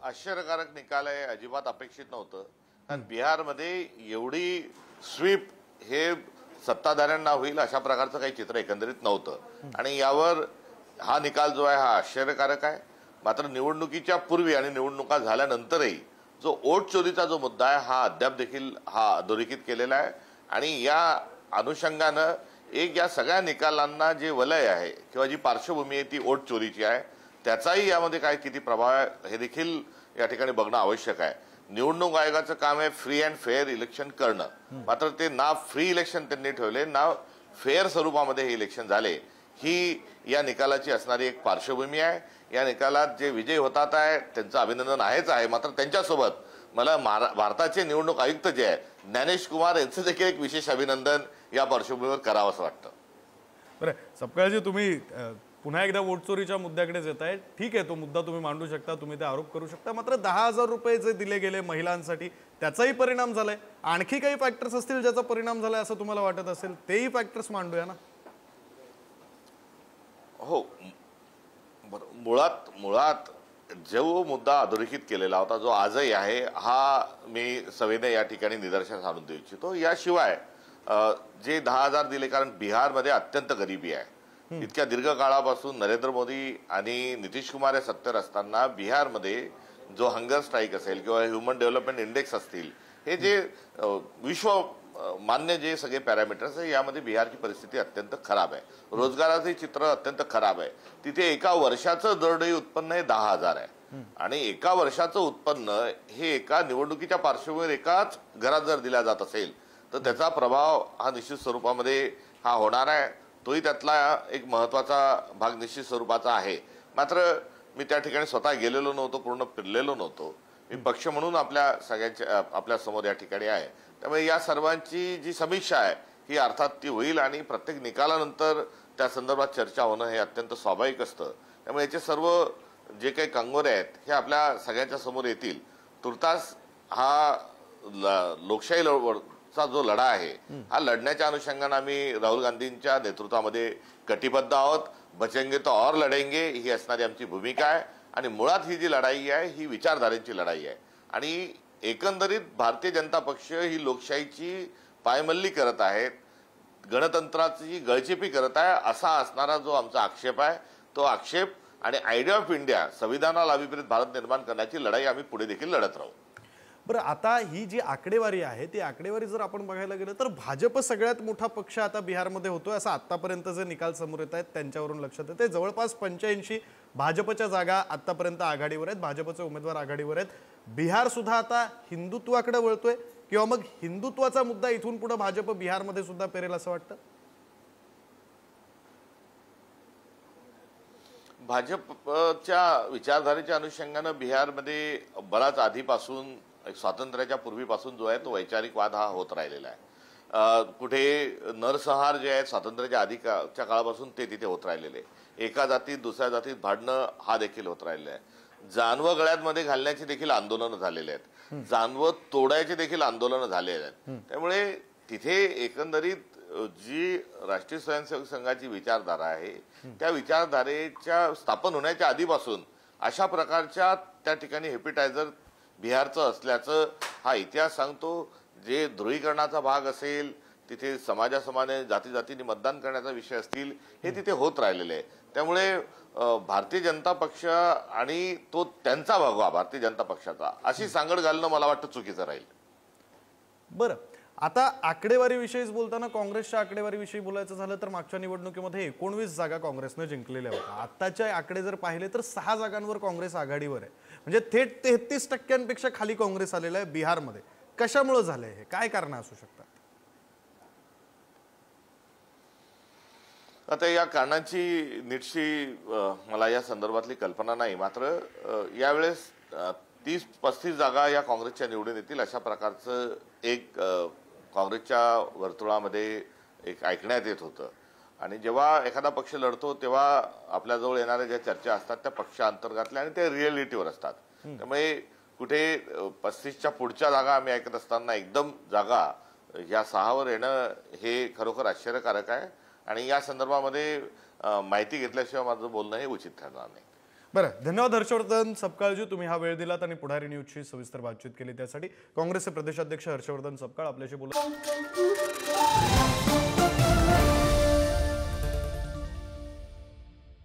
आश्चर्यकारक निकाल आहे, अजिबात अपेक्षित नव्हतं. कारण बिहारमध्ये एवढी स्वीप हे सत्ताधाऱ्यांना होईल अशा प्रकारचं काही चित्र एकंदरीत नव्हतं आणि यावर हा निकाल जो आहे हा आश्चर्यकारक आहे. मात्र निवडणुकीच्या पूर्वी आणि निवडणुका झाल्यानंतरही जो वोट चोरीचा जो मुद्दा आहे हा अद्याप देखील हा अधोरेखित केलेला आहे आणि या अनुषंगानं एक या सगळ्या निकालांना जे वलय आहे किंवा जी पार्श्वभूमी आहे ती वोट चोरीची आहे, त्याचाही यामध्ये काय किती प्रभाव आहे हे देखील या ठिकाणी बघणं आवश्यक आहे. निवडणूक आयोगाचं काम आहे फ्री अँड फेअर इलेक्शन करणं, मात्र ते ना फ्री इलेक्शन त्यांनी ठेवले ना फेअर स्वरूपामध्ये हे इलेक्शन झाले. ही या निकालाची असणारी एक पार्श्वभूमी आहे. या निकालात जे विजयी होतात आहे त्यांचं अभिनंदन आहेच आहे, मात्र त्यांच्यासोबत मला भारताचे निवडणूक आयुक्त जे आहेत ज्ञानेश कुमार यांचं देखील एक विशेष अभिनंदन या पार्श्वभूमीवर करावं असं वाटतं. बरं सपकाळजी, तुम्ही पुन्हा एकदा वोट चोरीच्या मुद्द्याकडेच येत आहे. ठीक आहे, तो मुद्दा तुम्ही मांडू शकता, तुम्ही ते आरोप करू शकता, मात्र 10,000 रुपये जे दिले गेले महिलांसाठी त्याचाही परिणाम झालाय. आणखी काही फॅक्टर्स असतील ज्याचा परिणाम झालाय असं तुम्हाला वाटत असेल, तेही फॅक्टर्स मांडूया ना. हो, मुळात जो मुद्दा अधोरेखित केलेला होता जो आजही आहे हा मी सविनय या ठिकाणी निदर्शनास आणून देऊ इच्छितो. याशिवाय जे 10,000 दिले, कारण बिहारमध्ये अत्यंत गरिबी आहे. इतक्या दीर्घ काळापासून नरेंद्र मोदी आणि नितीश कुमार हे सत्तेवर असताना बिहारमध्ये जो हंगर स्ट्राईक असेल किंवा ह्युमन डेव्हलपमेंट इंडेक्स असतील, हे जे विश्व मान्य जे सगळे पॅरामीटर्स आहे यामध्ये बिहारची परिस्थिती अत्यंत खराब आहे. रोजगाराचे चित्र अत्यंत खराब आहे. तिथे एका वर्षाचं दरडोई उत्पन्न हे 10,000 आहे आणि एका वर्षाचं उत्पन्न हे एका निवडणुकीच्या पार्श्वभूमीवर एकाच घरात जर दिला जात असेल तर त्याचा प्रभाव हा निश्चित स्वरूपामध्ये हा होणार आहे. तोही त्यातला एक महत्वाचा भाग निश्चित स्वरूपाचा आहे. मात्र मी त्या ठिकाणी स्वतः गेलेलो नव्हतो, पूर्ण फिरलेलो नव्हतो. मी पक्ष म्हणून आपल्या सगळ्यांच्या आपल्या समोर या ठिकाणी आहे. त्यामुळे या सर्वांची जी समीक्षा आहे ही अर्थात ती होईल आणि प्रत्येक निकालानंतर त्या संदर्भात चर्चा होणं हे अत्यंत स्वाभाविक असतं. त्यामुळे याचे सर्व जे काही कंगोरे आहेत हे आपल्या सगळ्यांच्या समोर येतील. तुर्तास हा लोकशाही चा जो लढा आहे हा लढण्याच्या अनुषंगाने आम्ही राहुल गांधींच्या नेतृत्वामध्ये कटिबद्ध आहोत. बचेंगे तो और लढेंगे ही असणारी आमची भूमिका आहे आणि मुळात ही जी लढाई आहे ही विचारधारेची लढाई आहे आणि एकंदरीत भारतीय जनता पक्ष ही लोकशाहीची पायमल्ली करत आहेत, गणतंत्राची गळचेपी करत आहे असा असणारा जो आमचा आक्षेप आहे, तो आक्षेप आणि आयडिया ऑफ इंडिया संविधानाला अभिप्रेत भारत निर्माण करण्याची लढाई आम्ही पुढे देखील लढत राहू. बरं, आता ही जी आकडेवारी आहे ती आकडेवारी जर आपण बघायला गेलं तर भाजप सगळ्यात मोठा पक्ष आता बिहारमध्ये होतोय असं आतापर्यंत जे निकाल समोर येत आहेत त्यांच्यावरून लक्षात येते. जवळपास 85 भाजपच्या जागा आतापर्यंत आघाडीवर आहेत, भाजपचे उमेदवार आघाडीवर आहेत. बिहार सुद्धा आता हिंदुत्वाकडे वळतोय किंवा मग हिंदुत्वाचा मुद्दा इथून पुढे भाजप बिहारमध्ये सुद्धा पेरेल असं वाटतं? भाजपच्या विचारधारेच्या अनुषंगानं बिहारमध्ये बराच आधीपासून स्वातंत्र्याच्या पूर्वीपासून जो आहे तो वैचारिक वाद हा होत राहिलेला आहे. कुठे नरसंहार जे आहेत स्वातंत्र्याच्या आधीच्या काळापासून ते तिथे होत राहिलेले, एका जातीत दुसऱ्या जातीत भांडणं हा देखील होत राहिलेला आहे. जानवं गळ्यामध्ये घालण्याची देखील आंदोलनं झालेले आहेत, जानवं तोडायचे देखील आंदोलनं झालेले आहेत. त्यामुळे तिथे एकंदरीत जी राष्ट्रीय स्वयंसेवक संघाची विचारधारा आहे त्या विचारधारेच्या स्थापन होण्याच्या आधीपासून अशा प्रकारच्या त्या ठिकाणी हेपिटायझर बिहारचं असल्याचं हा इतिहास सांगतो. जे ध्रुवीकरणाचा भाग असेल, तिथे समाजासमाने जाती जातीने मतदान करण्याचा विषय असतील, हे तिथे होत राहिलेले आहे. त्यामुळे भारतीय जनता पक्ष आणि तो त्यांचा भगवा भारतीय जनता पक्षाचा अशी सांगड घालणं मला वाटतं चुकीचं राहील. बरं, आता आकडेवारीविषयीच बोलताना काँग्रेसच्या आकडेवारीविषयी बोलायचं झालं तर मागच्या निवडणुकीमध्ये 19 जागा काँग्रेसने जिंकलेल्या होत्या. आताचे आकडे जर पाहिले तर 6 जागांवर काँग्रेस आघाडीवर आहे, म्हणजे थेट 33% खाली काँग्रेस आलेला आहे बिहारमध्ये. कशामुळे झालंय हे, काय कारण असू शकतात? आता या कारणांची नीटशी मला या संदर्भातली कल्पना नाही, मात्र यावेळेस 30-35 जागा या काँग्रेसच्या निवडून येतील अशा प्रकारचं एक काँग्रेसच्या वर्तुळामध्ये एक ऐकण्यात येत होतं. आणि जेव्हा एखादा पक्ष लढतो तेव्हा आपल्याजवळ येणाऱ्या ज्या चर्चा असतात त्या पक्षांतर्गतल्या आणि त्या रिअलिटीवर असतात. त्यामुळे कुठे 35च्या पुढच्या जागा आम्ही ऐकत असताना एकदम जागा या 6वर येणं हे खरोखर आश्चर्यकारक आहे आणि या संदर्भामध्ये माहिती घेतल्याशिवाय माझं बोलणं हे उचित ठरणार नाही. बरं, धन्यवाद हर्षवर्धन सपकाळजी, तुम्ही हा वेळ दिलात आणि पुढारी न्यूजची सविस्तर बातचीत केली त्यासाठी. काँग्रेसचे प्रदेशाध्यक्ष हर्षवर्धन सपकाळ आपल्याशी बोलत.